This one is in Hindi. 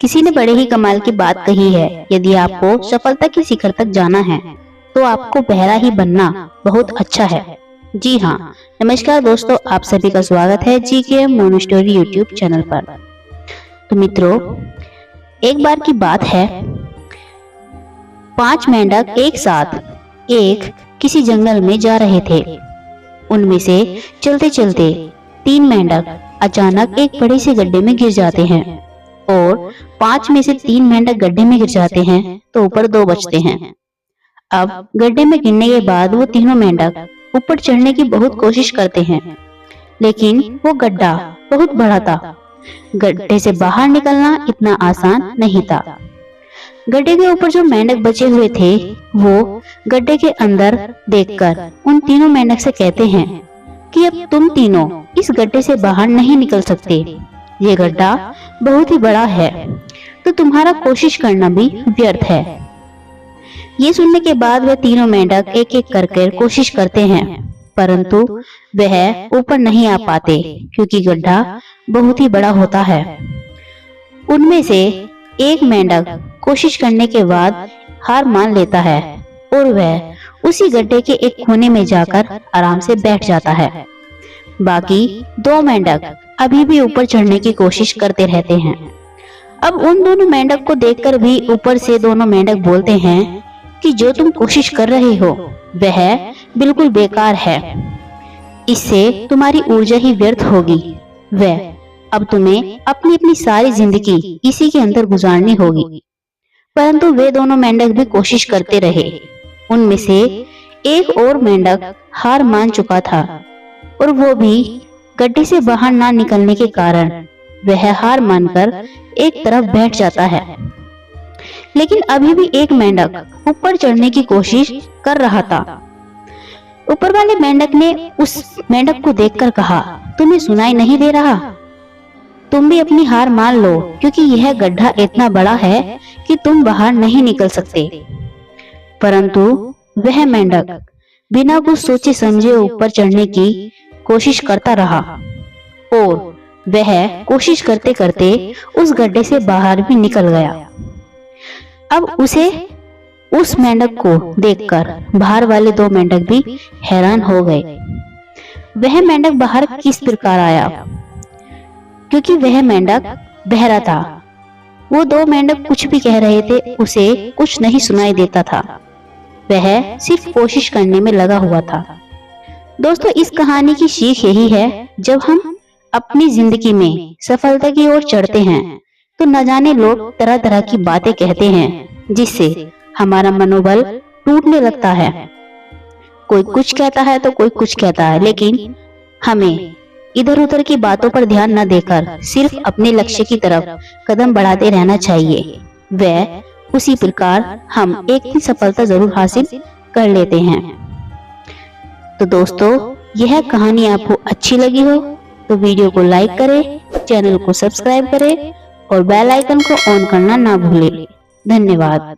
किसी ने बड़े ही कमाल की बात कही है, यदि आपको सफलता के शिखर तक जाना है तो आपको बहरा ही बनना बहुत अच्छा है। जी हाँ, नमस्कार दोस्तों, आप सभी का स्वागत है GK mono story YouTube channel पर। तो मित्रों, एक बार की बात है, 5 मेंढक एक साथ किसी जंगल में जा रहे थे। उनमें से चलते चलते 3 मेंढक अचानक एक बड़े से गड्ढे में गिर जाते हैं और 5 में से 3 मेंढक गड्ढे में गिर जाते हैं तो ऊपर 2 बचते हैं। अब गड्ढे में गिरने के बाद वो तीनों मेंढक ऊपर चढ़ने की बहुत कोशिश करते हैं, लेकिन वो गड्ढा बहुत बड़ा था। गड्ढे से बाहर निकलना इतना आसान नहीं था। गड्ढे के ऊपर जो मेंढक बचे हुए थे वो गड्ढे के अंदर देखकर उन तीनों मेंढक से कहते हैं कि अब तुम तीनों इस गड्ढे से बाहर नहीं निकल सकते। ये गड्ढा बहुत ही बड़ा है, तो तुम्हारा कोशिश करना भी व्यर्थ है। ये सुनने के बाद वे तीनों मेंढक एक एक करके कोशिश करते हैं, परंतु वह ऊपर नहीं आ पाते क्योंकि गड्ढा बहुत ही बड़ा होता है। उनमें से एक मेंढक कोशिश करने के बाद हार मान लेता है और वह उसी गड्ढे के एक कोने में जाकर आराम से बैठ जाता है। बाकी 2 मेंढक अभी भी ऊपर चढ़ने की कोशिश करते रहते हैं। अब उन दोनों मेंढक को देखकर भी ऊपर से दोनों मेंढक बोलते हैं कि जो तुम कोशिश कर रहे हो वह बिल्कुल बेकार है, इससे तुम्हारी ऊर्जा ही व्यर्थ होगी। वह अब तुम्हें अपनी अपनी सारी जिंदगी इसी के अंदर गुजारनी होगी। परंतु वे दोनों मेंढक भी कोशिश करते रहे। उनमें से एक और मेंढक हार मान चुका था और वो भी गड्ढे से बाहर ना निकलने के कारण वह हार मानकर एक तरफ बैठ जाता है। लेकिन अभी भी एक मेंढक ऊपर चढ़ने की कोशिश कर रहा था। ऊपर वाले मेंढक ने उस मेंढक को देखकर कहा, तुम्हें सुनाई नहीं दे रहा? तुम भी अपनी हार मान लो, क्योंकि यह गड्ढा इतना बड़ा है कि तुम बाहर नहीं निकल सकते। परंतु वह मेंढक बिना कुछ सोचे समझे ऊपर चढ़ने की कोशिश करता रहा और वह कोशिश करते करते उस गड्ढे से बाहर भी निकल गया। अब उस मेंढक को देखकर बाहर वाले 2 मेंढक भी हैरान हो गए। वह मेंढक बाहर किस प्रकार आया? क्योंकि वह मेंढक बहरा था। वो 2 मेंढक कुछ भी कह रहे थे, उसे कुछ नहीं सुनाई देता था। वह सिर्फ कोशिश करने में लगा हुआ था। दोस्तों, इस कहानी की सीख यही है, जब हम अपनी जिंदगी में सफलता की ओर चढ़ते हैं तो न जाने लोग तरह तरह की बातें कहते हैं, जिससे हमारा मनोबल टूटने लगता है। कोई कुछ कहता है तो कोई कुछ कहता है, लेकिन हमें इधर उधर की बातों पर ध्यान न देकर सिर्फ अपने लक्ष्य की तरफ कदम बढ़ाते रहना चाहिए। वह उसी प्रकार हम एक दिन सफलता जरूर हासिल कर लेते हैं। तो दोस्तों, यह कहानी आपको अच्छी लगी हो तो वीडियो को लाइक करें, चैनल को सब्सक्राइब करें और बेल आइकन को ऑन करना ना भूलें। धन्यवाद।